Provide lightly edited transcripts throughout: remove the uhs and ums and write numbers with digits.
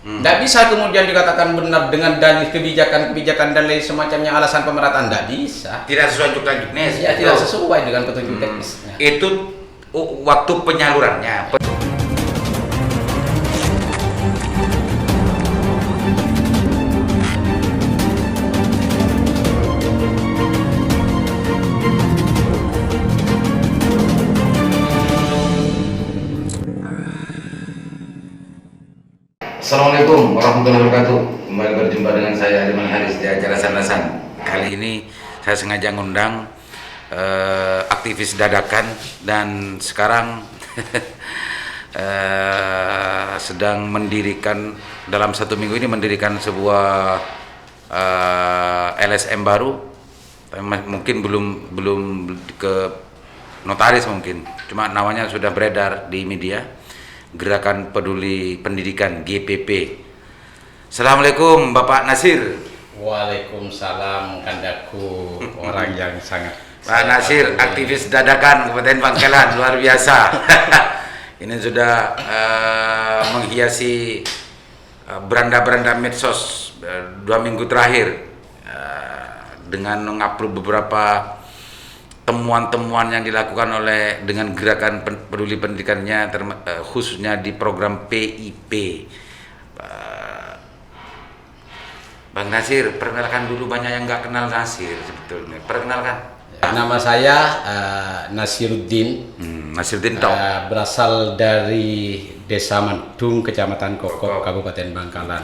Tidak bisa kemudian dikatakan benar dengan dalih kebijakan-kebijakan dan lain semacamnya alasan pemerataan. Tidak bisa. Tidak sesuai untuk teknis. Ya, tidak sesuai dengan petunjuk teknisnya. Itu waktu penyalurannya. Assalamualaikum warahmatullahi wabarakatuh. Kembali berjumpa dengan saya Aliman Haris di acara Sandasan. Kali ini saya sengaja ngundang aktivis dadakan dan sekarang sedang mendirikan dalam 1 minggu ini mendirikan sebuah LSM baru. Mungkin belum ke notaris mungkin. Cuma namanya sudah beredar di media. Gerakan Peduli Pendidikan GPP. Assalamualaikum Bapak Nasir. Waalaikumsalam Kandaku, orang yang sangat Pak Nasir, aktivis dadakan Kabupaten Bangkalan, luar biasa. Ini sudah menghiasi beranda-beranda medsos 2 minggu terakhir dengan mengupload beberapa temuan-temuan yang dilakukan oleh dengan gerakan peduli pendidikannya khususnya di program PIP. Bang Nasir, perkenalkan dulu, banyak yang nggak kenal Nasir sebetulnya. Perkenalkan. Nama saya Nasiruddin. Nasiruddin tahu. Berasal dari Desa Mendung, Kecamatan Kokok, Kabupaten Bangkalan.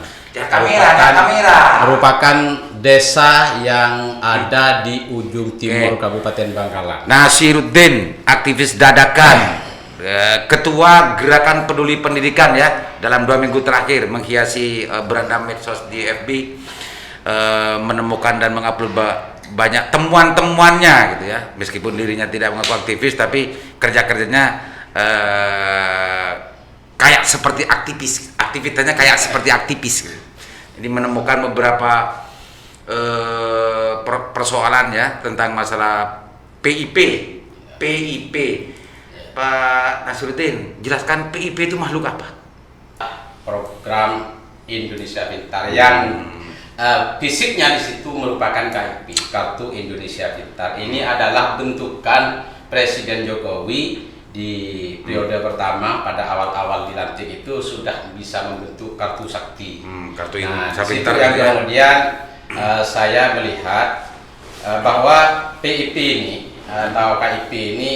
Merupakan desa yang ada di ujung timur Kabupaten Bangkalan. Nasiruddin, aktivis dadakan, ketua Gerakan Peduli Pendidikan ya, dalam 2 minggu terakhir menghiasi beranda medsos di FB, menemukan dan mengupload banyak temuan-temuannya gitu ya. Meskipun dirinya tidak mengaku aktivis, tapi kerja-kerjanya kayak seperti aktivis, aktivitasnya kayak seperti aktivis gitu. Jadi menemukan beberapa persoalan ya tentang masalah PIP. Pak Nasiruddin, jelaskan PIP itu makhluk apa? Program Indonesia Pintar yang fisiknya di situ merupakan KIP, Kartu Indonesia Pintar. Ini adalah bentukan Presiden Jokowi di periode pertama. Pada awal-awal dilantik itu sudah bisa membentuk kartu sakti. Kartu Indonesia Pintar yang kemudian saya melihat bahwa PIP ini atau KIP ini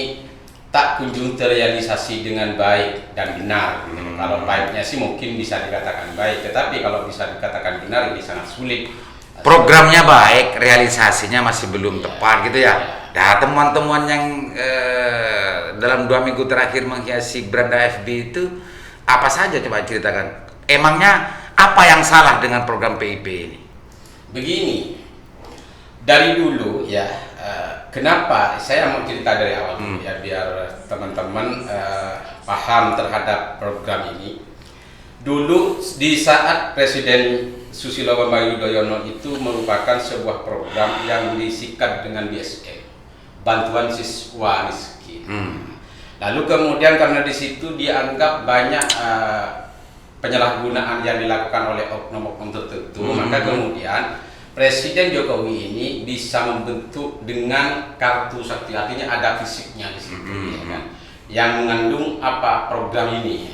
tak kunjung terrealisasi dengan baik dan benar. Kalau baiknya sih mungkin bisa dikatakan baik, tetapi kalau bisa dikatakan benar ini sangat sulit. Programnya baik, realisasinya masih belum tepat gitu ya. Nah, temuan-temuan yang dalam 2 minggu terakhir menghiasi beranda FB itu apa saja, coba ceritakan. Emangnya apa yang salah dengan program PIP ini? Begini, dari dulu ya, kenapa saya mau cerita dari awal ya, biar teman-teman paham terhadap program ini. Dulu di saat Presiden Susilo Bambang Yudhoyono itu merupakan sebuah program yang disikat dengan BSM, bantuan siswa miskin. Lalu kemudian karena di situ dianggap banyak penyalahgunaan yang dilakukan oleh oknum-oknum tertentu, maka kemudian Presiden Jokowi ini bisa membentuk dengan kartu sakti, artinya ada fisiknya di situ, ya kan? Yang mengandung apa program ini.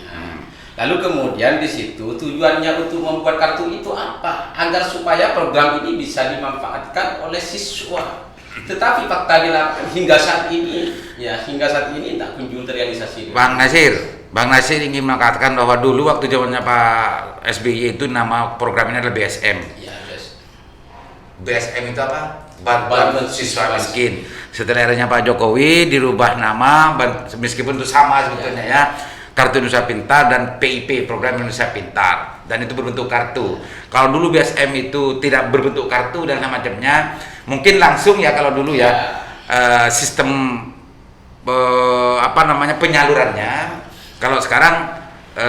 Lalu kemudian di situ tujuannya untuk membuat kartu itu apa? Agar supaya program ini bisa dimanfaatkan oleh siswa. Tetapi fakta di lapangan hingga saat ini tak kunjung terrealisasi. Bang Nasir ingin mengatakan bahwa dulu waktu zamannya Pak SBY itu nama programnya adalah BSM. Ya, BSM itu apa? Bantuan Siswa Miskin. Setelah eranya Pak Jokowi dirubah nama, meskipun itu sama sebetulnya ya, Kartu Indonesia Pintar dan PIP, Program Indonesia Pintar, dan itu berbentuk kartu. Kalau dulu BSM itu tidak berbentuk kartu dan semacamnya, mungkin langsung ya kalau dulu ya, sistem penyalurannya. Kalau sekarang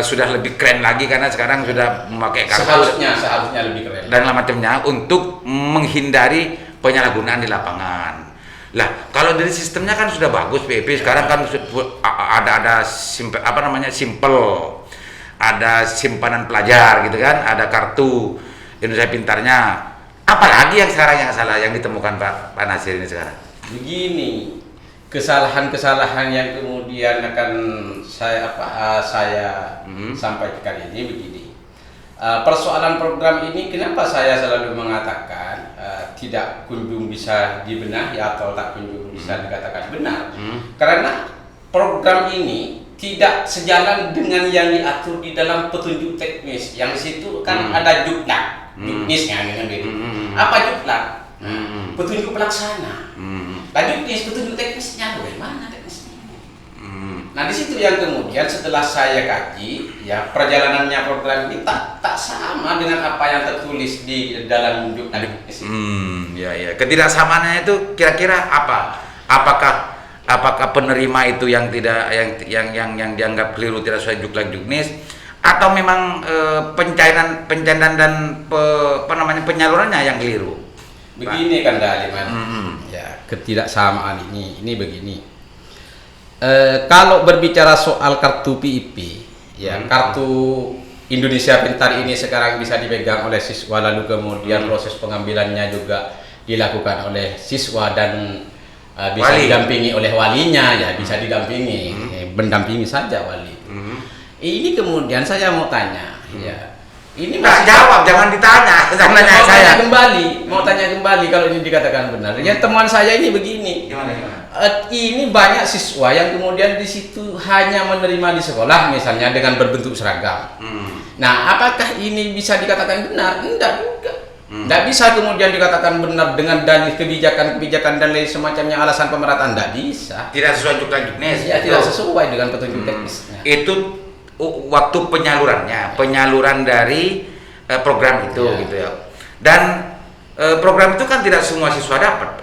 sudah lebih keren lagi karena sekarang sudah memakai kartu. Seharusnya lebih keren. Dan macamnya untuk menghindari penyalahgunaan di lapangan. Lah, kalau dari sistemnya kan sudah bagus PIP. Sekarang kan ada simple ada simpanan pelajar gitu kan, ada kartu Indonesia Pintarnya. Apalagi yang sekarang yang salah yang ditemukan Pak Nasir ini sekarang? Begini, kesalahan-kesalahan yang kemudian akan saya sampaikan ini begini. Persoalan program ini kenapa saya selalu mengatakan tidak kunjung bisa dibenahi atau tak kunjung bisa dikatakan benar? Karena program ini tidak sejalan dengan yang diatur di dalam petunjuk teknis. Yang situ kan ada juknak, juknisnya dengan beda. Apa juknak? Petunjuk pelaksana. Lanjut petunjuk teknisnya, bagaimana teknisnya? Nah di situ yang kemudian setelah saya kaji, ya perjalanannya program ini tak sama dengan apa yang tertulis di dalam juknak teknis. Ya. Ketidaksamaannya itu kira-kira apa? Apakah penerima itu yang tidak yang dianggap keliru tidak sesuai juknak juknis, atau memang pencairan dan penyalurannya yang keliru? Begini kan Daliman, ya ketidaksamaan ini begini. Kalau berbicara soal kartu PIP, ya kartu Indonesia Pintar ini sekarang bisa dipegang oleh siswa, lalu kemudian proses pengambilannya juga dilakukan oleh siswa dan bisa didampingi oleh walinya, ya bisa didampingi, mendampingi saja wali. Ini kemudian saya mau tanya, ya. Ini masih jawab, jangan ditanya. Mau tanya kembali kalau ini dikatakan benar. Yang temuan saya ini begini. Gimana? Ini banyak siswa yang kemudian di situ hanya menerima di sekolah misalnya dengan berbentuk seragam. Nah, apakah ini bisa dikatakan benar? Enggak juga. Enggak bisa kemudian dikatakan benar dengan dalih kebijakan dan lain semacamnya, alasan pemerataan, enggak bisa. Tidak sesuai juknak juknis. Ya, tidak sesuai dengan petunjuk teknisnya. Itu waktu penyaluran dari program itu gitu ya. Dan program itu kan tidak semua siswa dapat.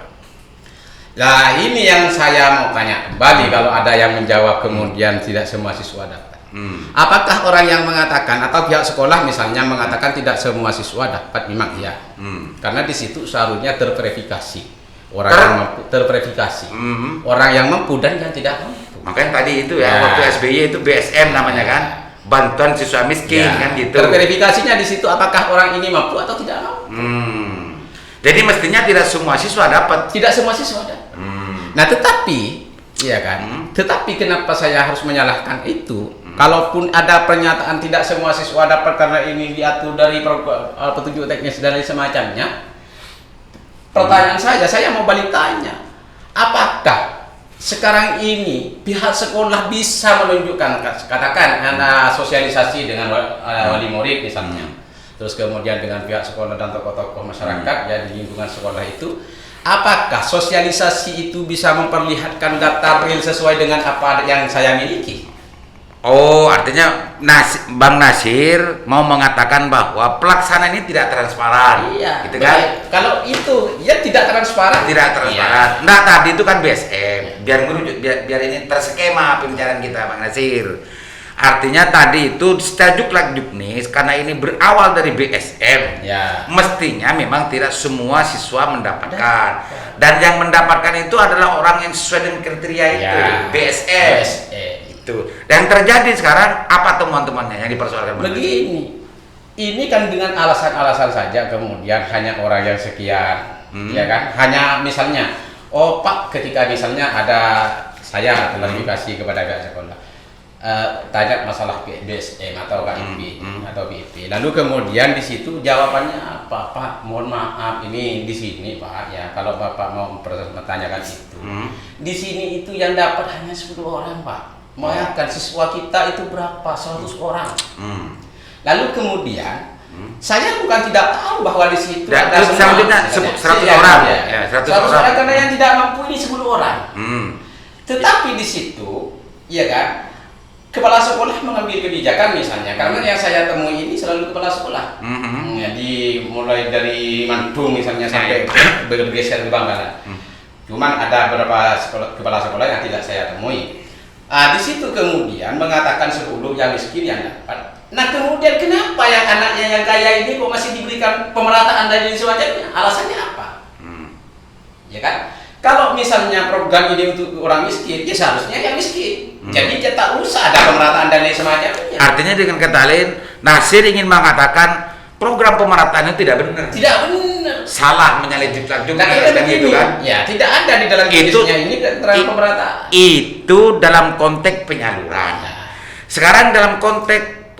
Nah, ini yang saya mau tanya kembali kalau ada yang menjawab kemudian tidak semua siswa dapat. Apakah orang yang mengatakan atau pihak sekolah misalnya mengatakan tidak semua siswa dapat? Memang iya. Karena di situ seharusnya terverifikasi. Yang mampu terverifikasi. Orang yang mampu dan yang tidak mampu. Makanya tadi itu ya, waktu SBY itu BSM namanya kan, bantuan siswa miskin kan gitu. Terverifikasinya di situ apakah orang ini mampu atau tidak mampu. Jadi mestinya tidak semua siswa dapat. Tidak semua siswa dapat. Nah tetapi, iya kan. Tetapi kenapa saya harus menyalahkan itu? Kalaupun ada pernyataan tidak semua siswa dapat karena ini diatur dari petunjuk teknis dan lain semacamnya. Pertanyaan saya mau balik tanya, apakah sekarang ini pihak sekolah bisa menunjukkan, katakan sosialisasi dengan wali murid misalnya, terus kemudian dengan pihak sekolah dan tokoh-tokoh masyarakat ya di lingkungan sekolah itu, apakah sosialisasi itu bisa memperlihatkan data real sesuai dengan apa yang saya miliki? Oh, artinya Bang Nasir mau mengatakan bahwa pelaksanaan ini tidak transparan. Iya, gitu kan? Kalau itu ya tidak transparan. Tidak transparan. Nah, tadi itu kan BSM. Biar ini terskema pembicaraan kita, Bang Nasir. Artinya tadi itu secara juknak juknis karena ini berawal dari BSM. Ya. Mestinya memang tidak semua siswa mendapatkan. Dan yang mendapatkan itu adalah orang yang sesuai dengan kriteria itu, BSM. Dan terjadi sekarang apa temuan-temuannya yang dipersoalkan? Begini, ini kan dengan alasan-alasan saja kemudian hanya orang yang sekian, ya kan? Hanya misalnya, oh Pak, ketika misalnya ada saya klarifikasi kepada pihak sekolah, tanya masalah BSM atau KIP atau BIP, lalu kemudian di situ jawabannya apa? Pak, mohon maaf ini di sini Pak, ya kalau Bapak mau bertanyakan itu, di sini itu yang dapat hanya 10 orang Pak. Bayangkan siswa kita itu berapa? 100 orang. Lalu kemudian saya bukan tidak tahu bahwa di situ ada selanjutnya 100 orang. Ya, 100 orang karena yang tidak mampu ini 10 orang. Tetapi di situ, ya kan, kepala sekolah mengambil kebijakan misalnya. Karena yang saya temui ini selalu kepala sekolah. Ya, mulai dari Mantung misalnya sampai bergeser ke Bangkalan. Cuman ada beberapa kepala sekolah yang tidak saya temui. Di situ kemudian mengatakan 10 yang miskin yang dapat. Nah kemudian kenapa yang anaknya yang kaya ini kok masih diberikan pemerataan dan sebagainya? Alasannya apa? Ya kan? kalau misalnya program ini untuk orang miskin, ya seharusnya yang miskin. Jadi dia tak usah ada pemerataan dan lain semacamnya. Artinya dengan kata lain, Nasir ingin mengatakan program pemerataan itu tidak benar. Tidak benar. Salah menyelidiki Nah, gitu kan? Ya, tidak ada di dalam tulisnya ini keterangan pemerataan. Itu dalam konteks penyaluran. Sekarang dalam konteks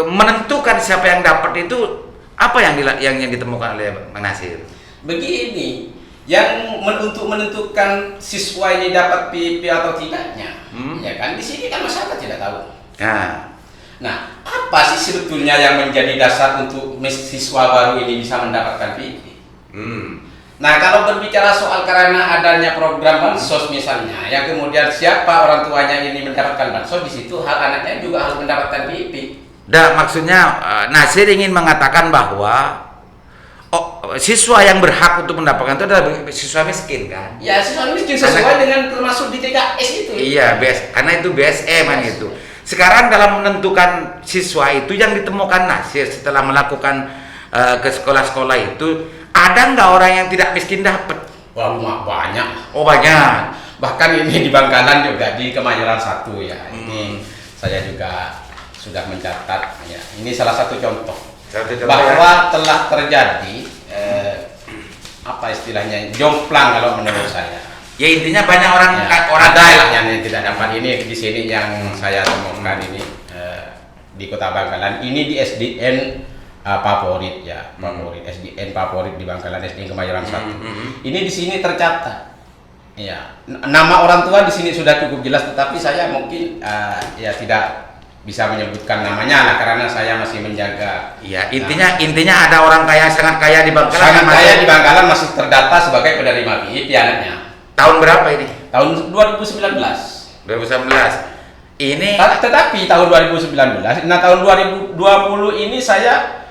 menentukan siapa yang dapat itu apa yang ditemukan oleh Bang Nasir? Begini, yang untuk menentukan siswa ini dapat PIP atau tidaknya, ya kan di sini kan masyarakat tidak tahu. Nah, apa sih sebetulnya yang menjadi dasar untuk siswa baru ini bisa mendapatkan PIP? Nah, kalau berbicara soal karena adanya program bansos misalnya, yang kemudian siapa orang tuanya ini mendapatkan bansos, di situ hal anaknya juga harus mendapatkan PIP. Maksudnya Nasir ingin mengatakan bahwa siswa yang berhak untuk mendapatkan itu adalah siswa miskin kan? Ya, siswa miskin sesuai dengan termasuk di TKS itu. Iya, karena itu BSM kan itu. Sekarang dalam menentukan siswa itu yang ditemukan Nasir setelah melakukan ke sekolah-sekolah itu, ada nggak orang yang tidak miskin dapat? Wah, banyak. Oh, banyak. Bahkan ini di Bangkalan juga di Kemayoran 1 ya. Ini saya juga sudah mencatat ya. Ini salah satu contoh bahwa telah terjadi apa istilahnya jomplang kalau menurut saya. Ya intinya banyak orang ada yang tidak dapat ini di sini yang saya temukan ini di Kota Bangkalan. Ini di SDN favorit ya, favorit SDN favorit di Bangkalan, SDN Kemayoran 1. Ini di sini tercatat. Ya, nama orang tua di sini sudah cukup jelas, tetapi saya mungkin ya tidak bisa menyebutkan namanya lah karena saya masih menjaga. Ya, intinya ada orang kaya sangat kaya di Bangkalan. Sangat kaya di Bangkalan masih terdata sebagai penerima PIP anaknya. Tahun berapa ini? Tahun 2019. 2019. Ini tetapi tahun 2019, nah tahun 2020 ini saya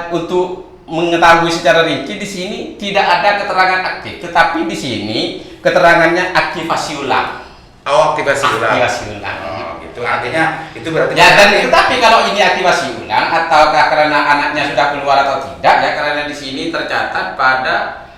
untuk mengetahui secara rinci di sini tidak ada keterangan aktif, tetapi di sini keterangannya aktivasi ulang. Oh, aktivasi ulang. Aktivasi ulang. Oh, gitu. Artinya itu berarti. Ya, dan tetapi kalau ini aktivasi ulang ataukah karena anaknya sudah keluar atau tidak ya, karena di sini tercatat pada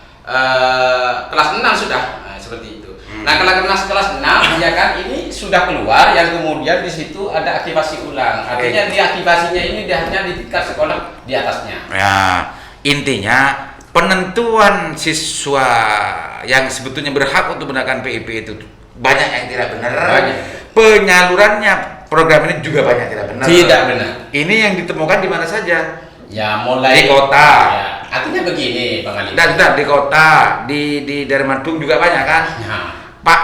kelas 6 sudah seperti itu. Nah, kalau kelas 6 ya kan ini sudah keluar yang kemudian di situ ada aktivasi ulang. Artinya diaktivasinya ini hanya di tingkat sekolah di atasnya. Ya, intinya penentuan siswa yang sebetulnya berhak untuk mendapatkan PIP itu banyak yang tidak benar. Banyak. Penyalurannya program ini juga banyak tidak benar. Tidak benar. Ini yang ditemukan di mana saja? Ya, mulai di kota. Ya, artinya begini, Bang Ali. Dan di kota, di Darmadung juga banyak kan? Ya. Pak,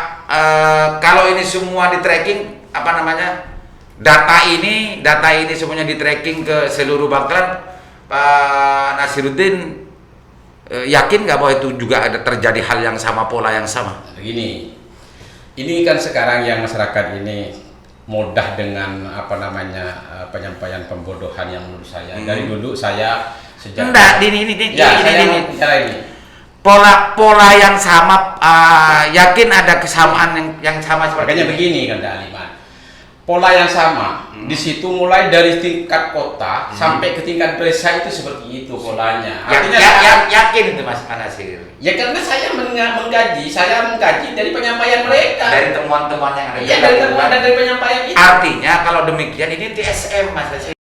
kalau ini semua di tracking apa namanya? Data ini semuanya di tracking ke seluruh Bangkalan. Pak Nasiruddin yakin nggak bahwa itu juga ada terjadi hal yang sama, pola yang sama? Begini, ini kan sekarang yang masyarakat ini mudah dengan apa namanya penyampaian pembodohan yang menurut saya. Dari dulu saya sejak ini pola yang sama, yakin ada kesamaan yang sama seperti makanya ini. Begini kan Aliman, pola yang sama di situ mulai dari tingkat kota sampai ke tingkat desa itu seperti itu polanya. Artinya yakin itu Mas Nasir. Ya karena saya mengkaji dari penyampaian mereka, dari temuan-temuan yang ada. Iya, dari temuan dan dari penyampaian itu. Artinya kalau demikian ini TSM Mas Nasir.